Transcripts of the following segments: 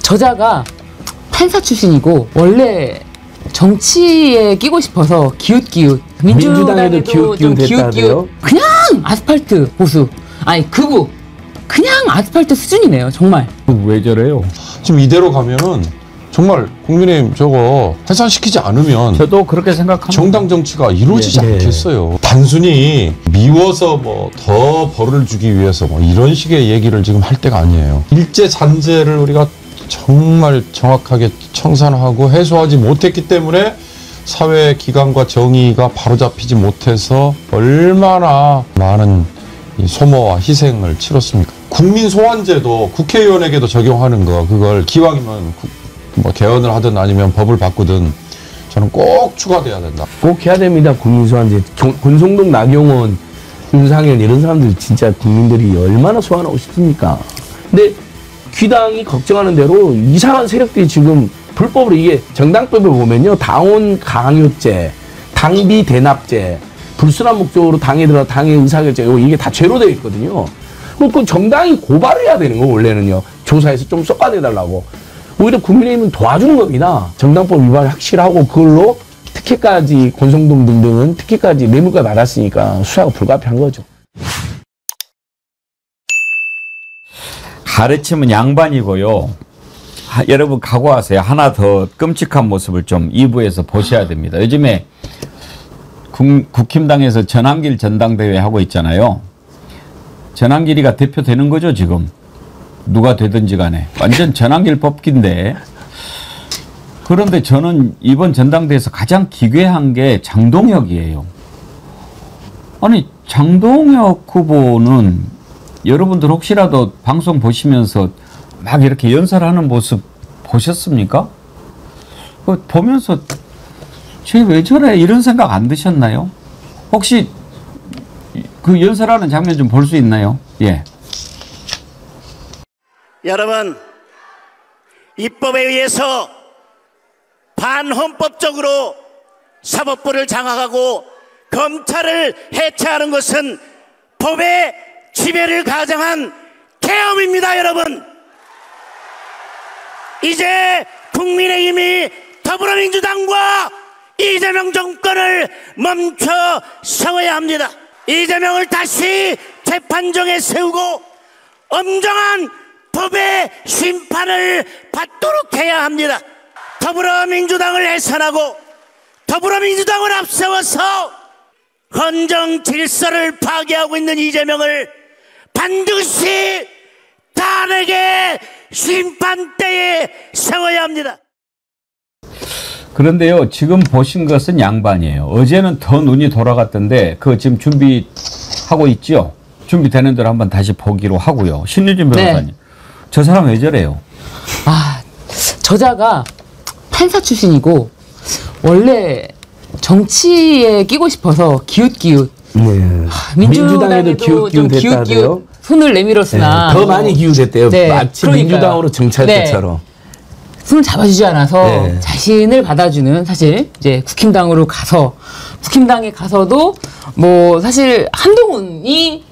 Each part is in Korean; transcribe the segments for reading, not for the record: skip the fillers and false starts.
저자가 판사 출신이고 원래 정치에 끼고 싶어서 기웃기웃 민주당에도 기웃기웃 그냥 아스팔트 보수 아니 극우 그냥 아스팔트 수준이네요 정말. 왜 저래요? 지금 이대로 가면은 정말 국민의힘 저거 해산시키지 않으면 저도 그렇게 생각합니다. 정당 정치가 이루어지지 않겠어요. 단순히 미워서 뭐 더 벌을 주기 위해서 뭐 이런 식의 얘기를 지금 할 때가 아니에요. 일제 잔재를 우리가 정말 정확하게 청산하고 해소하지 못했기 때문에 사회 기관과 정의가 바로잡히지 못해서 얼마나 많은 이 소모와 희생을 치렀습니까? 국민 소환제도 국회의원에게도 적용하는 거 그걸 기왕이면 뭐 개헌을 하든 아니면 법을 바꾸든 저는 꼭 추가돼야 된다. 꼭 해야 됩니다. 국민 소환제. 권성동, 나경원, 윤상현 이런 사람들 진짜 국민들이 얼마나 소환하고 싶습니까? 근데 귀당이 걱정하는 대로 이상한 세력들이 지금 불법으로 이게 정당법을 보면요. 당원 강요죄, 당비 대납죄, 불순한 목적으로 당에 들어 당의 의사결정 이게 다 죄로 되어 있거든요. 그 정당이 고발을 해야 되는 거 원래는요. 조사해서 좀 쏙아내달라고. 오히려 국민의힘은 도와주는 겁니다. 정당법 위반을 확실하고 그걸로 특혜까지 권성동 등등은 특혜까지 뇌물까지 받았으니까 수사가 불가피한 거죠. 가르침은 양반이고요. 여러분 각오하세요. 하나 더 끔찍한 모습을 좀 2부에서 보셔야 됩니다. 요즘에 국힘당에서 전환길 전당대회 하고 있잖아요. 전환길이가 대표되는 거죠 지금. 누가 되든지 간에. 완전 전환길 뽑기인데. 그런데 저는 이번 전당대회에서 가장 기괴한 게 장동혁이에요. 아니 장동혁 후보는 여러분들 혹시라도 방송 보시면서 막 이렇게 연설하는 모습 보셨습니까? 보면서 쟤 왜 저래 이런 생각 안 드셨나요? 혹시 그 연설하는 장면 좀 볼 수 있나요? 예. 여러분, 입법에 의해서 반헌법적으로 사법부를 장악하고 검찰을 해체하는 것은 법의 지배를 가장한 계엄입니다, 여러분. 이제 국민의힘이 더불어민주당과 이재명 정권을 멈춰 세워야 합니다. 이재명을 다시 재판정에 세우고 엄정한 법의 심판을 받도록 해야 합니다. 더불어민주당을 해산하고 더불어민주당을 앞세워서 헌정 질서를 파괴하고 있는 이재명을 반드시 탄핵의 심판대에 세워야 합니다. 그런데요, 지금 보신 것은 양반이에요. 어제는 더 눈이 돌아갔던데 그거 지금 준비하고 있죠? 준비되는 대로 한번 다시 보기로 하고요. 신유진 변호사님. 네. 저 사람 왜 저래요? 아, 저자가 판사 출신이고 원래 정치에 끼고 싶어서 기웃기웃. 네. 민주당에도 기웃기웃 손을 내밀었으나 네, 더 많이 기웃했대요. 네, 마치 그러니까요. 민주당으로 정치할 네. 때처럼. 손을 잡아주지 않아서 네. 자신을 받아주는 사실 이제 국힘당으로 가서 국힘당에 가서도 뭐 사실 한동훈이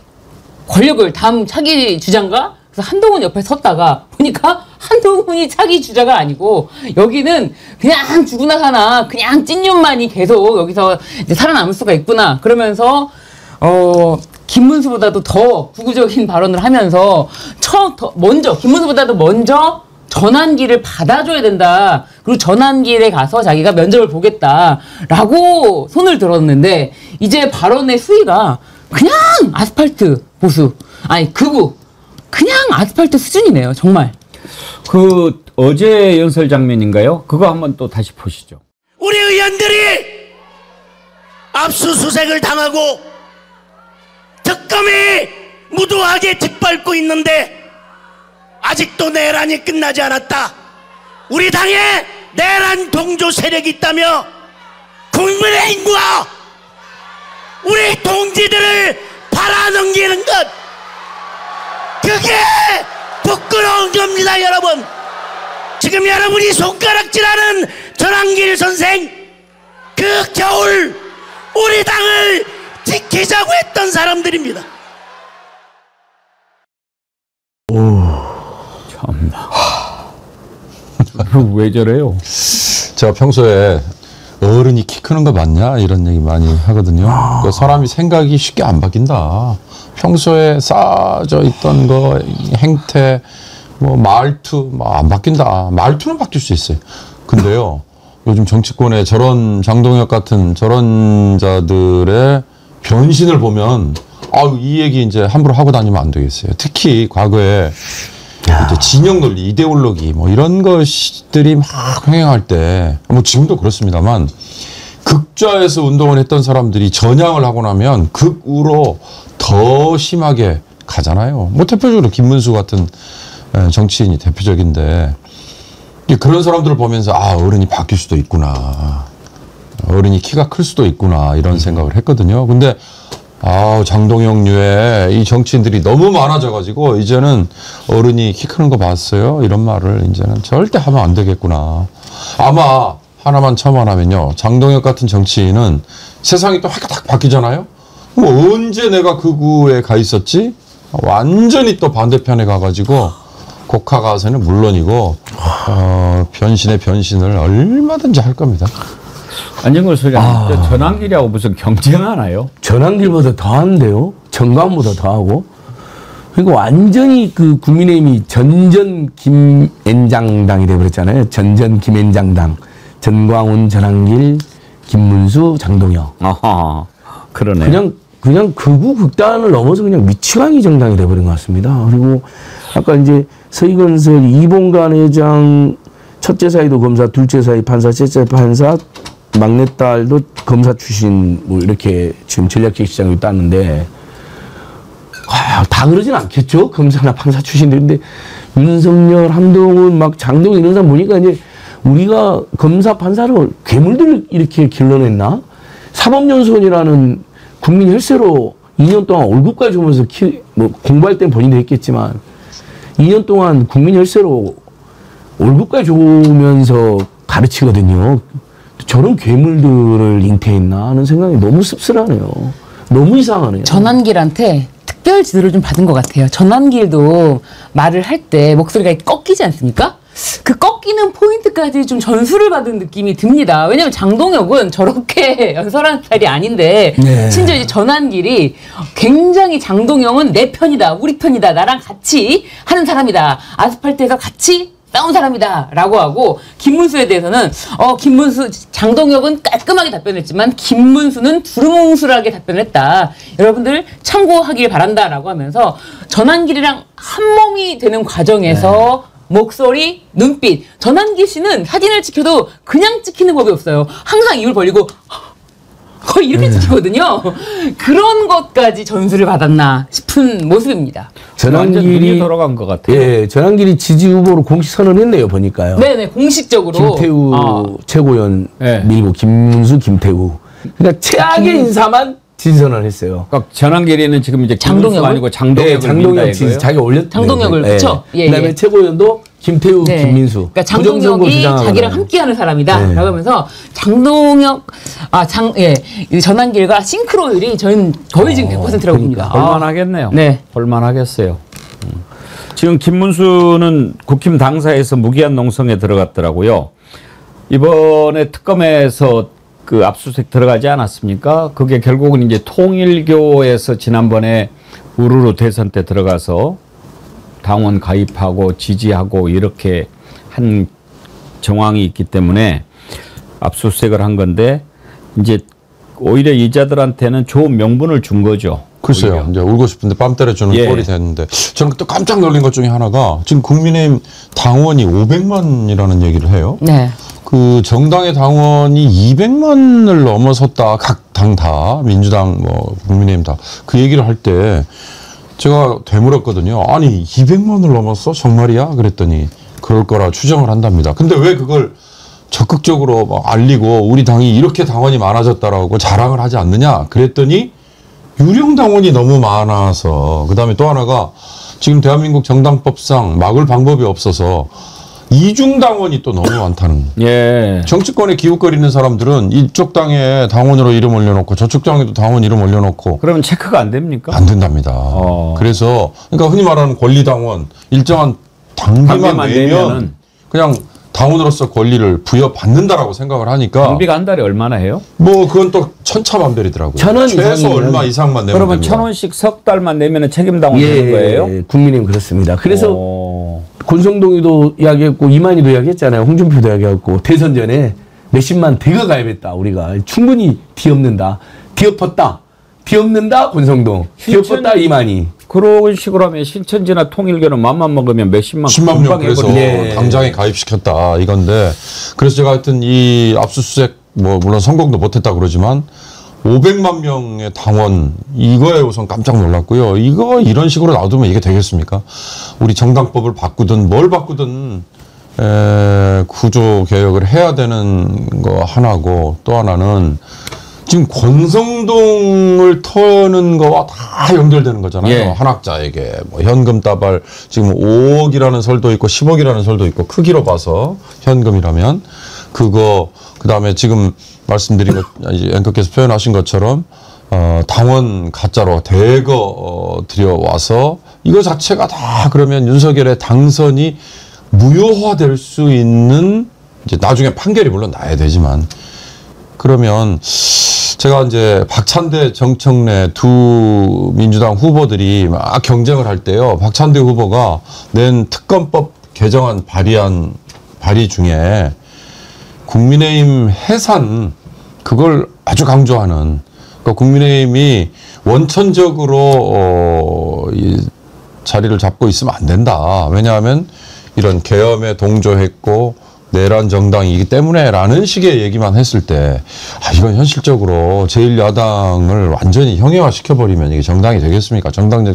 권력을 다음 차기 주자인가? 그래서 한동훈 옆에 섰다가 보니까 한동훈이 차기 주자가 아니고 여기는 그냥 죽으나 사나 그냥 찐년만이 계속 여기서 이제 살아남을 수가 있구나 그러면서 김문수보다도 더 구구적인 발언을 하면서 김문수보다도 먼저 전환기를 받아줘야 된다. 그리고 전환길에 가서 자기가 면접을 보겠다라고 손을 들었는데 이제 발언의 수위가 그냥 아스팔트 보수 아니 극우 그냥 아스팔트 수준이네요. 정말. 그 어제 연설 장면인가요? 그거 한번 또 다시 보시죠. 우리 의원들이 압수수색을 당하고 특검이 무도하게 짓밟고 있는데 아직도 내란이 끝나지 않았다. 우리 당에 내란 동조 세력이 있다며 국민의힘과 우리 동지들을 팔아넘기는 것 그게 부끄러운 겁니다, 여러분. 지금 여러분이 손가락질하는 전환길 선생 그 겨울 우리 당을 지키자고 했던 사람들입니다. 참나. 왜 저래요? 제가 평소에 어른이 키 크는 거 맞냐 이런 얘기 많이 하거든요. 그 사람이 생각이 쉽게 안 바뀐다. 평소에 쌓여져 있던 거 행태 뭐 말투 뭐 안 바뀐다. 말투는 바뀔 수 있어요. 근데요 요즘 정치권에 저런 장동혁 같은 저런 자들의 변신을 보면 아유 이 얘기 이제 함부로 하고 다니면 안 되겠어요. 특히 과거에 이제 진영 논리, 이데올로기 뭐 이런 것들이 막 흥행할 때 뭐 지금도 그렇습니다만 극좌에서 운동을 했던 사람들이 전향을 하고 나면 극우로 더 심하게 가잖아요. 뭐 대표적으로 김문수 같은 정치인이 대표적인데 그런 사람들을 보면서 아 어른이 바뀔 수도 있구나. 어른이 키가 클 수도 있구나 이런 생각을 했거든요. 근데 아 장동혁류의 이 정치인들이 너무 많아져가지고 이제는 어른이 키 크는 거 봤어요? 이런 말을 이제는 절대 하면 안 되겠구나. 아마 하나만 첨언하면요. 장동혁 같은 정치인은 세상이 또 확 바뀌잖아요. 뭐 언제 내가 극우에 가 있었지? 완전히 또 반대편에 가가지고 국화 가서는 물론이고 변신의 변신을 얼마든지 할 겁니다. 안정걸 소장님, 전환길하고 무슨 경쟁하나요? 전환길보다 더 하는데요. 정강보다 더 하고. 그러니까 완전히 그 국민의힘이 전전 김앤장당이 돼버렸잖아요. 전전 김앤장당. 전광훈, 전환길, 김문수, 장동혁. 아하, 그러네요. 그냥 극우 극단을 넘어서 그냥 미치광이 정당이 돼버린 것 같습니다. 그리고 아까 이제 서희건설 이봉관 회장 첫째 사이도 검사, 둘째 사이 판사, 셋째 판사, 막내딸도 검사 출신 뭐 이렇게 지금 전략적 시장을 땄는데 다 그러진 않겠죠. 검사나 판사 출신들인데 윤석열, 한동훈, 막 장동훈 이런 사람 보니까 이제 우리가 검사, 판사로 괴물들을 이렇게 길러냈나? 사법연수원이라는 국민 혈세로 2년 동안 월급까지 주면서 뭐 공부할 땐 본인도 했겠지만 2년 동안 국민 혈세로 월급까지 주면서 가르치거든요. 저런 괴물들을 잉태했나 하는 생각이 너무 씁쓸하네요. 너무 이상하네요. 전환길한테 특별 지도를 좀 받은 것 같아요. 전환길도 말을 할 때 목소리가 꺾이지 않습니까? 그 꺾이는 포인트까지 좀 전수를 받은 느낌이 듭니다. 왜냐면 장동혁은 저렇게 연설하는 스타일이 아닌데 네. 심지어 이제 전환길이 굉장히 장동혁은 내 편이다, 우리 편이다, 나랑 같이 하는 사람이다, 아스팔트에서 같이 싸운 사람이다 라고 하고 김문수에 대해서는 장동혁은 깔끔하게 답변했지만 김문수는 두루뭉술하게 답변했다. 여러분들 참고하길 바란다 라고 하면서 전환길이랑 한 몸이 되는 과정에서 목소리, 눈빛. 전환길 씨는 사진을 찍혀도 그냥 찍히는 법이 없어요. 항상 입을 벌리고 거의 이렇게 찍히거든요. 그런 것까지 전수를 받았나 싶은 모습입니다. 전환길이 돌아간 것 같아요. 예, 전환길이 지지 후보로 공식 선언했네요. 보니까요. 네네, 공식적으로. 김태우 최고위원 밀고 김문수, 김태우. 그러니까 최악의 인사만 진선을 했어요. 그러니까 전환길이는 지금 이제 김문수가 아니고 장동혁을 장동혁 지지 자기가 올렸. 장동혁을 그렇죠. 예, 그다음에 최고위원도 김태우, 김민수. 그러니까 장동혁이 자기랑 함께하는 사람이다. 라고 하면서 장동혁, 이 전환길과 싱크로율이 저는 거의 지금 100%라고 봅니다. 볼만하겠네요. 네. 볼만하겠어요. 지금 김문수는 국힘 당사에서 무기한 농성에 들어갔더라고요. 이번에 특검에서 그 압수수색 들어가지 않았습니까? 그게 결국은 이제 통일교에서 지난번에 우르르 대선 때 들어가서 당원 가입하고 지지하고 이렇게 한 정황이 있기 때문에 압수수색을 한 건데 이제 오히려 이자들한테는 좋은 명분을 준 거죠. 글쎄요. 오히려. 이제 울고 싶은데 뺨 때려주는 꼴이 됐는데 저는 또 깜짝 놀란 것 중에 하나가 지금 국민의힘 당원이 500만이라는 얘기를 해요. 네. 그 정당의 당원이 200만을 넘어섰다. 각 당 다 민주당 뭐 국민의힘 다 그 얘기를 할 때 제가 되물었거든요. 아니 200만을 넘었어? 정말이야? 그랬더니 그럴 거라 추정을 한답니다. 근데 왜 그걸 적극적으로 막 알리고 우리 당이 이렇게 당원이 많아졌다라고 자랑을 하지 않느냐? 그랬더니 유령 당원이 너무 많아서 그다음에 또 하나가 지금 대한민국 정당법상 막을 방법이 없어서 이중 당원이 또 너무 많다는. 예. 정치권에 기웃거리는 사람들은 이쪽 당에 당원으로 이름 올려놓고 저쪽 당에도 당원 이름 올려놓고 그러면 체크가 안 됩니까? 안 된답니다. 그래서 그러니까 흔히 말하는 권리당원 일정한 당비만 내면 그냥 당원으로서 권리를 부여받는다라고 생각을 하니까 경비가 한 달에 얼마나 해요? 뭐 그건 또 천차만별이더라고요. 1,000원 최소 이상이면- 얼마 이상만 내면 그러면 됩니다. 1,000원씩 석 달만 내면 책임당원 되는 거예요? 국민의힘 그렇습니다. 그래서 오. 권성동이도 이야기했고 이만희도 이야기했잖아요. 홍준표도 이야기했고 대선 전에 몇십만 대가 가입했다. 우리가 충분히 뒤엎는다. 뒤엎었다. 뒤엎는다 권성동. 뒤엎었다 이만희. 그런 식으로 하면 신천지나 통일교는 맘만 먹으면 몇십만 10만 명 금방 그래서 해버리네. 당장에 가입시켰다 이건데 그래서 제가 하여튼 이 압수수색 뭐 물론 성공도 못했다 그러지만 500만 명의 당원 이거에 우선 깜짝 놀랐고요. 이거 이런 식으로 놔두면 이게 되겠습니까? 우리 정당법을 바꾸든 뭘 바꾸든 구조 개혁을 해야 되는 거 하나고 또 하나는 지금 권성동을 터는 거와 다 연결되는 거잖아요. 예. 한 학자에게 뭐 현금 따발 지금 5억이라는 설도 있고 10억이라는 설도 있고 크기로 봐서 현금이라면 그거 그다음에 지금 말씀드린 것 앵커께서 표현하신 것처럼 당원 가짜로 대거 들여와서 이거 자체가 다 그러면 윤석열의 당선이 무효화될 수 있는 이제 나중에 판결이 물론 나야 되지만 그러면 제가 이제 박찬대, 정청래 두 민주당 후보들이 막 경쟁을 할 때요. 박찬대 후보가 낸 특검법 개정안 발의 중에 국민의힘 해산 그걸 아주 강조하는 그러니까 국민의힘이 원천적으로 이 자리를 잡고 있으면 안 된다. 왜냐하면 이런 계엄에 동조했고 내란 정당이기 때문에라는 식의 얘기만 했을 때 이건 현실적으로 제1야당을 완전히 형해화시켜버리면 이게 정당이 되겠습니까? 정당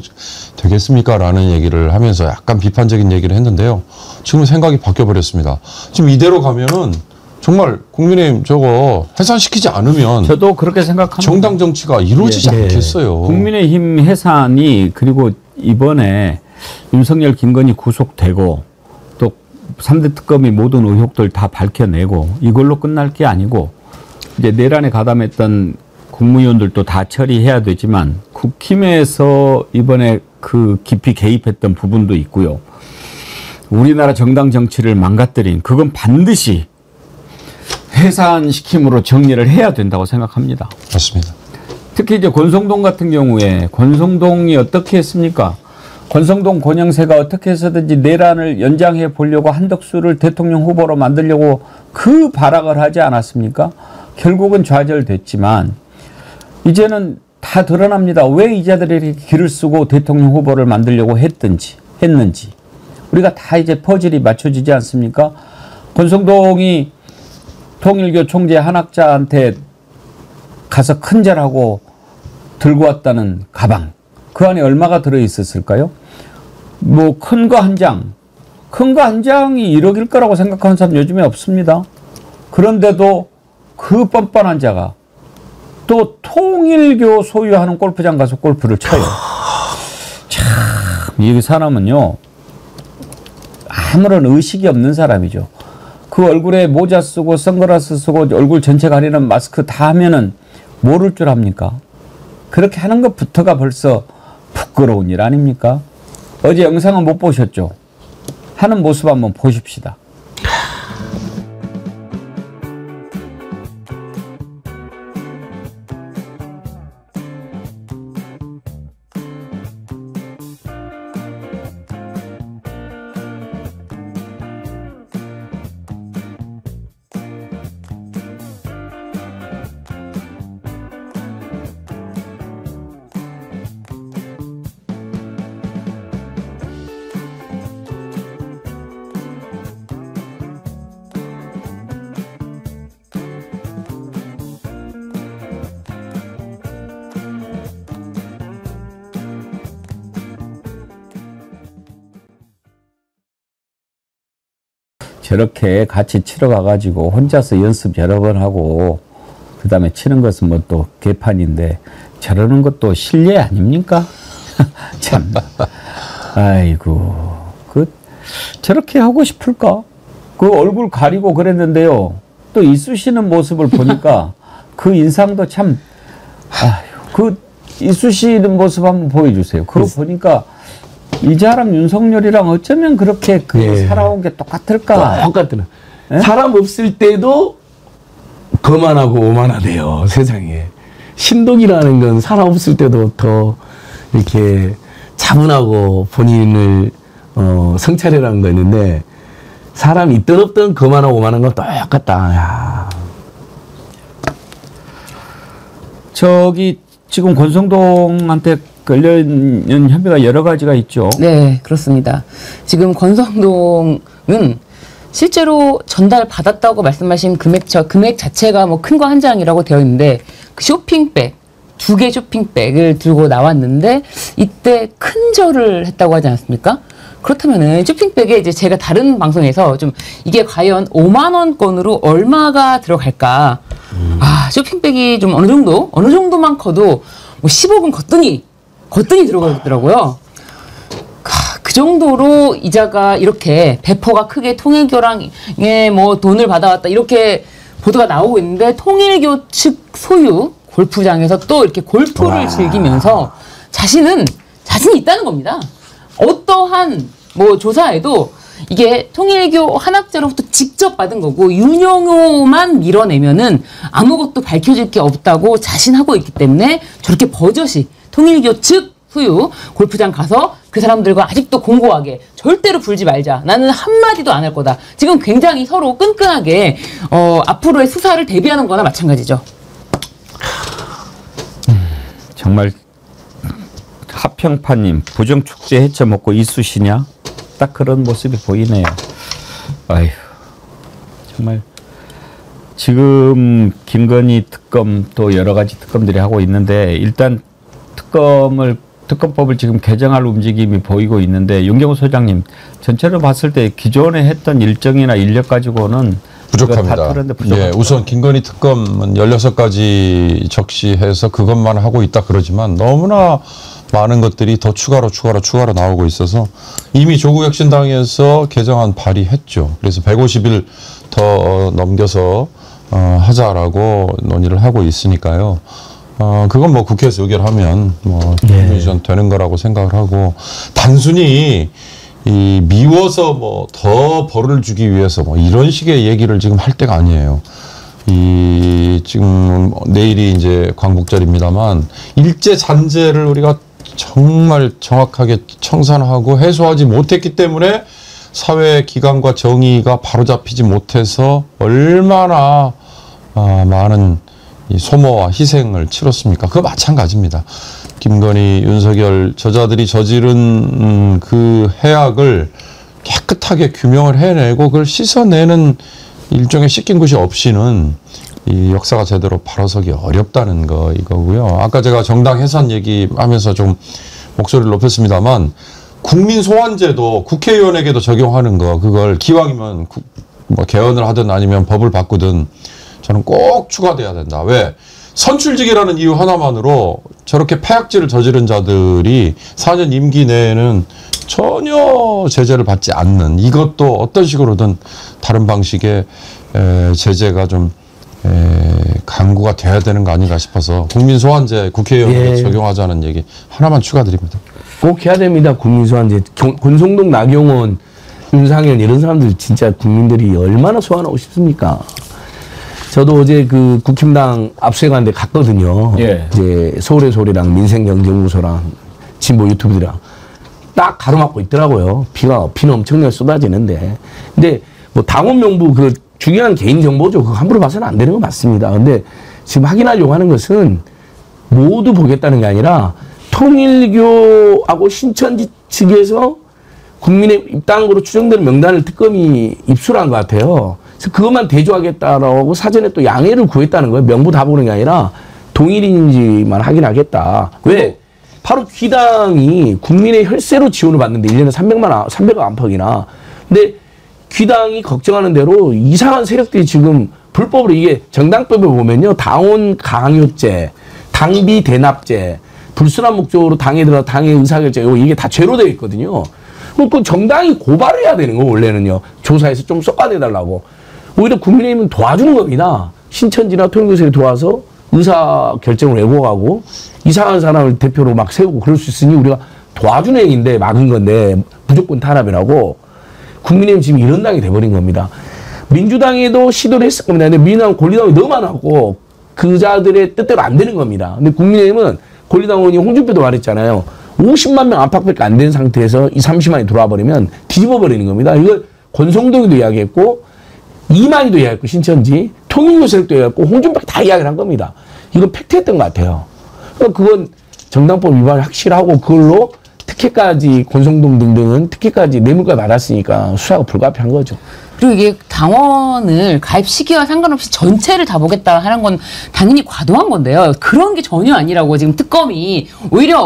되겠습니까? 라는 얘기를 하면서 약간 비판적인 얘기를 했는데요. 지금 생각이 바뀌어버렸습니다. 지금 이대로 가면은 정말 국민의힘 저거 해산시키지 않으면 저도 그렇게 생각합니다. 정당 정치가 이루어지지 예. 않겠어요. 국민의힘 해산이 그리고 이번에 윤석열, 김건희 구속되고 또 3대 특검이 모든 의혹들 다 밝혀내고 이걸로 끝날 게 아니고 이제 내란에 가담했던 국무위원들도 다 처리해야 되지만 국힘에서 이번에 그 깊이 개입했던 부분도 있고요. 우리나라 정당 정치를 망가뜨린 그건 반드시 해산시킴으로 정리를 해야 된다고 생각합니다. 맞습니다. 특히 이제 권성동 같은 경우에 권성동이 어떻게 했습니까? 권성동 권영세가 어떻게 해서든지 내란을 연장해 보려고 한덕수를 대통령 후보로 만들려고 그 발악을 하지 않았습니까? 결국은 좌절됐지만 이제는 다 드러납니다. 왜 이자들이 이렇게 길을 쓰고 대통령 후보를 만들려고 했는지 우리가 다 이제 퍼즐이 맞춰지지 않습니까? 권성동이 통일교 총재 한학자한테 가서 큰절하고 들고 왔다는 가방 그 안에 얼마가 들어있었을까요? 뭐 큰 거 한 장, 큰 거 한 장이 1억일 거라고 생각하는 사람 요즘에 없습니다. 그런데도 그 뻔뻔한 자가 또 통일교 소유하는 골프장 가서 골프를 쳐요. 참, 이 사람은요 아무런 의식이 없는 사람이죠. 그 얼굴에 모자 쓰고 선글라스 쓰고 얼굴 전체 가리는 마스크 다 하면은 모를 줄 압니까? 그렇게 하는 것부터가 벌써 부끄러운 일 아닙니까? 어제 영상은 못 보셨죠? 하는 모습 한번 보십시다. 저렇게 같이 치러 가가지고 혼자서 연습 여러 번 하고 그 다음에 치는 것은 뭐 또 개판인데 저러는 것도 실례 아닙니까? 참. 아이고. 저렇게 하고 싶을까? 그 얼굴 가리고 그랬는데요. 또 이쑤시는 모습을 보니까 그 인상도 참, 그 이쑤시는 모습 한번 보여주세요. 그거 보니까 이 사람 윤석열이랑 어쩌면 그렇게 살아온 게 똑같을까? 똑같더라. 사람 없을 때도 거만하고 오만하대요, 세상에. 신동이라는 건 사람 없을 때도 더 이렇게 차분하고 본인을 성찰이라는 거 있는데, 사람 있든 없든 거만하고 오만한 건 똑같다. 야. 저기 지금 권성동한테 걸려있는 혐의가 여러 가지가 있죠. 네, 그렇습니다. 지금 권성동은 실제로 전달받았다고 말씀하신 금액 자체가 뭐 큰 거 한 장이라고 되어 있는데, 그 쇼핑백, 2개 쇼핑백을 들고 나왔는데, 이때 큰 절을 했다고 하지 않았습니까? 그렇다면은 쇼핑백에 이제 제가 다른 방송에서 좀 이게 과연 5만 원권으로 얼마가 들어갈까? 아, 쇼핑백이 좀 어느 정도만 커도 뭐 10억은 거뜬히 들어가더라고요. 그 정도로 이자가 이렇게 배포가 크게 통일교랑에 뭐 돈을 받아왔다 이렇게 보도가 나오고 있는데, 통일교 측 소유 골프장에서 또 이렇게 골프를 즐기면서 자신이 있다는 겁니다. 어떠한 뭐 조사에도 이게 통일교 한학자로부터 직접 받은 거고, 윤영호만 밀어내면은 아무것도 밝혀질 게 없다고 자신하고 있기 때문에 저렇게 버젓이 통일교 측 소유 골프장 가서 그 사람들과 아직도 공고하게 절대로 불지 말자, 나는 한마디도 안 할 거다. 지금 굉장히 서로 끈끈하게 앞으로의 수사를 대비하는 거나 마찬가지죠. 정말 하평파님, 부정축제 해쳐 먹고 이쑤시냐? 딱 그런 모습이 보이네요. 아휴, 정말 지금 김건희 특검 또 여러 가지 특검들이 하고 있는데, 일단 특검법을 지금 개정할 움직임이 보이고 있는데, 윤경호 소장님, 전체로 봤을 때 기존에 했던 일정이나 인력 가지고는 부족합니다. 예, 우선 김건희 특검은 16가지 적시해서 그것만 하고 있다 그러지만, 너무나 많은 것들이 더 추가로 나오고 있어서 이미 조국혁신당에서 개정안 발의했죠. 그래서 150일 더 넘겨서 하자라고 논의를 하고 있으니까요. 그건 뭐 국회에서 의결하면 뭐 되는 거라고 생각을 하고, 단순히 이 미워서 뭐 더 벌을 주기 위해서 뭐 이런 식의 얘기를 지금 할 때가 아니에요. 지금 내일이 이제 광복절입니다만, 일제 잔재를 우리가 정말 정확하게 청산하고 해소하지 못했기 때문에 사회 기관과 정의가 바로잡히지 못해서 얼마나 많은 이 소모와 희생을 치렀습니까? 그거 마찬가지입니다. 김건희, 윤석열 저자들이 저지른 그 해악을 깨끗하게 규명을 해내고 그걸 씻어내는 일종의 씻긴 것이 없이는 이 역사가 제대로 바로서기 어렵다는 거 이거고요. 아까 제가 정당 해산 얘기하면서 좀 목소리를 높였습니다만, 국민 소환제도 국회의원에게도 적용하는 거, 그걸 기왕이면 뭐 개헌을 하든 아니면 법을 바꾸든 저는 꼭 추가돼야 된다. 왜? 선출직이라는 이유 하나만으로 저렇게 폐악질을 저지른 자들이 4년 임기 내에는 전혀 제재를 받지 않는, 이것도 어떤 식으로든 다른 방식의 제재가 좀 강구가 돼야 되는 거 아닌가 싶어서 국민 소환제 국회의원에 적용하자는 얘기 하나만 추가드립니다. 꼭 해야 됩니다. 국민 소환제. 권성동, 나경원, 윤상현 이런 사람들 진짜 국민들이 얼마나 소환하고 싶습니까? 저도 어제 그 국힘당 압수해가는데 갔거든요. 이제 서울의 소리랑 민생경제연구소랑 진보 유튜브들이랑 딱 가로막고 있더라고요. 비는 엄청나게 쏟아지는데. 근데 뭐 당원 명부 그 중요한 개인 정보죠. 그거 함부로 봐서는 안 되는 거 맞습니다. 근데 지금 확인하려고 하는 것은 모두 보겠다는 게 아니라 통일교하고 신천지 측에서 국민의 입당으로 추정되는 명단을 특검이 입수한 것 같아요. 그래서 그것만 대조하겠다라고 사전에 또 양해를 구했다는 거예요. 명부 다 보는 게 아니라 동일인지만 확인하겠다. 왜? 바로 귀당이 국민의 혈세로 지원을 받는데 1년에 300억 안팎이나. 근데 귀당이 걱정하는 대로 이상한 세력들이 지금 불법으로, 이게 정당법에 보면요, 당원 강요죄, 당비 대납죄, 불순한 목적으로 당에 들어가 당의 의사결정, 이게 다 죄로 되어 있거든요. 그 정당이 고발을 해야 되는 거, 원래는요. 조사해서 좀 쏙아내달라고. 오히려 국민의힘은 도와주는 겁니다. 신천지나 통일교세에 도와서 의사결정을 왜곡하고 이상한 사람을 대표로 막 세우고 그럴 수 있으니 우리가 도와주는 행위인데, 막은 건데 무조건 탄압이라고. 국민의힘 지금 이런 당이 돼버린 겁니다. 민주당에도 시도를 했을 겁니다. 근데 민주당 권리당이 너무 많았고 그자들의 뜻대로 안 되는 겁니다. 근데 국민의힘은 권리당 의원이 홍준표도 말했잖아요. 50만 명 안팎밖에 안 된 상태에서 이 30만이 들어와 버리면 뒤집어 버리는 겁니다. 이걸 권성동이도 이야기했고 이만희도 이야기했고 신천지 통일교세력도 이야기했고 홍준표가 다 이야기를 한 겁니다. 이거 팩트였던 것 같아요. 그건 정당법 위반이 확실하고 그걸로 특혜까지 권성동 등등은 특혜까지 뇌물까지 받았으니까 수사가 불가피한 거죠. 그리고 이게 당원을 가입 시기와 상관없이 전체를 다 보겠다 하는 건 당연히 과도한 건데요. 그런 게 전혀 아니라고 지금 특검이 오히려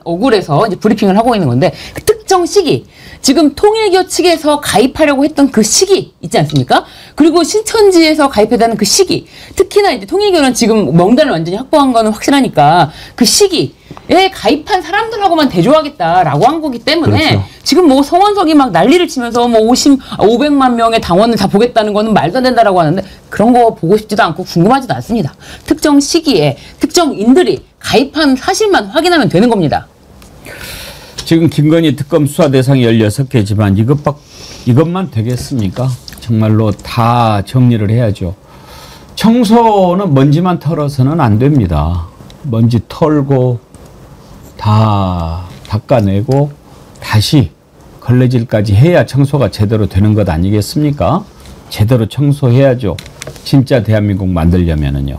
억울해서 이제 브리핑을 하고 있는 건데 그 특정 시기 지금 통일교 측에서 가입하려고 했던 그 시기 있지 않습니까? 그리고 신천지에서 가입해다는 그 시기 특히나 이제 통일교는 지금 명단을 완전히 확보한 거는 확실하니까 그 시기에 가입한 사람들하고만 대조하겠다라고 한 거기 때문에 그렇죠. 지금 뭐 성원석이 막 난리를 치면서 뭐 500만 명의 당원을 다 보겠다는 거는 말도 안 된다라고 하는데 그런 거 보고 싶지도 않고 궁금하지도 않습니다. 특정 시기에 특정인들이 가입한 사실만 확인하면 되는 겁니다. 지금 김건희 특검 수사 대상이 16개지만 이것만 되겠습니까? 정말로 다 정리를 해야죠. 청소는 먼지만 털어서는 안 됩니다. 먼지 털고 다 닦아내고 다시 걸레질까지 해야 청소가 제대로 되는 것 아니겠습니까? 제대로 청소해야죠. 진짜 대한민국 만들려면은요.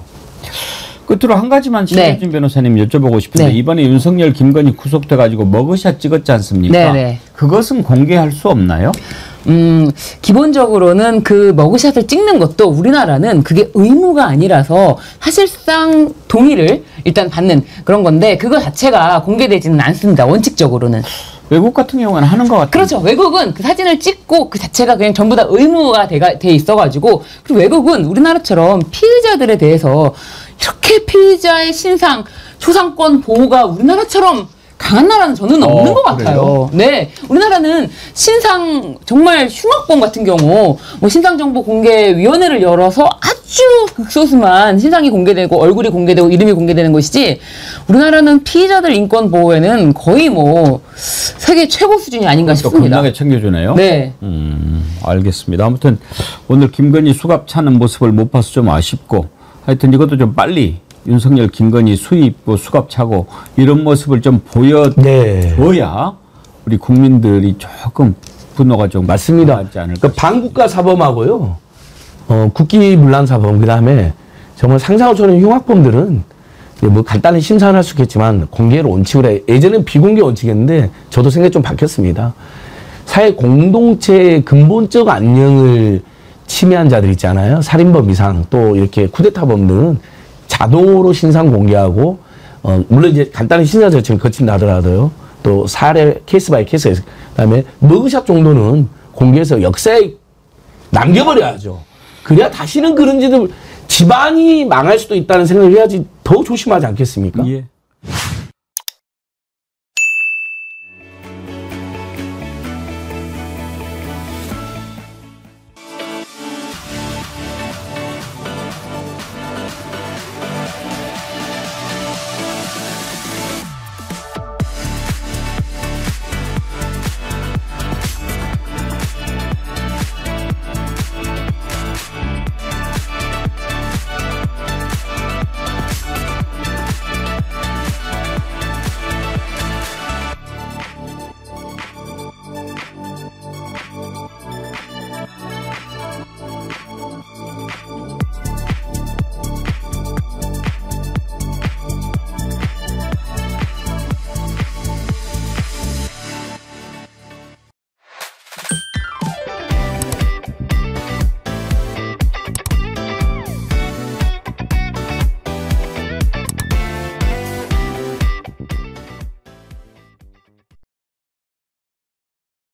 끝으로 한 가지만 신혜진 변호사님 여쭤보고 싶은데 네. 이번에 윤석열, 김건희 구속돼가지고 머그샷 찍었지 않습니까? 네네. 그것은 공개할 수 없나요? 기본적으로는 그 머그샷을 찍는 것도 우리나라는 그게 의무가 아니라서 사실상 동의를 일단 받는 그런 건데 그거 자체가 공개되지는 않습니다. 원칙적으로는. 외국 같은 경우는 하는 것 같아요. 그렇죠. 외국은 그 사진을 찍고 그 자체가 그냥 전부 다 의무가 돼 있어가지고 그리고 외국은 우리나라처럼 피의자들에 대해서 이렇게 피의자의 신상, 초상권 보호가 우리나라처럼 강한 나라는 저는 없는 것 같아요. 네. 우리나라는 신상, 정말 흉악범 같은 경우, 뭐 신상정보공개위원회를 열어서 아주 극소수만 신상이 공개되고, 얼굴이 공개되고, 이름이 공개되는 것이지, 우리나라는 피의자들 인권 보호에는 거의 뭐, 세계 최고 수준이 아닌가 싶습니다. 겁나게 챙겨주네요. 네. 알겠습니다. 아무튼 오늘 김건희 수갑 차는 모습을 못 봐서 좀 아쉽고, 하여튼 이것도 좀 빨리 윤석열, 김건희 수입, 수갑 차고 이런 모습을 좀 보여줘야 우리 국민들이 조금 분노가 좀 맞습니다. 하지 않을까. 그러니까 반국가 사범하고요, 국기문란 사범, 그 다음에 정말 상상을 초월한 흉악범들은 뭐 간단히 심사는 할 수 있겠지만 공개를 원칙으로 해. 예전엔 비공개 원칙이었는데 저도 생각이 좀 바뀌었습니다. 사회 공동체의 근본적 안녕을 침해한 자들 있잖아요. 살인범 이상 또 이렇게 쿠데타범들은 자동으로 신상 공개하고 물론 이제 간단히 신상 절차를 거친다 하더라도요. 또 사례 케이스 바이 케이스에서 그다음에 머그샷 정도는 공개해서 역사에 남겨버려야죠. 그래야 다시는 그런 짓을 집안이 망할 수도 있다는 생각을 해야지 더 조심하지 않겠습니까? 예.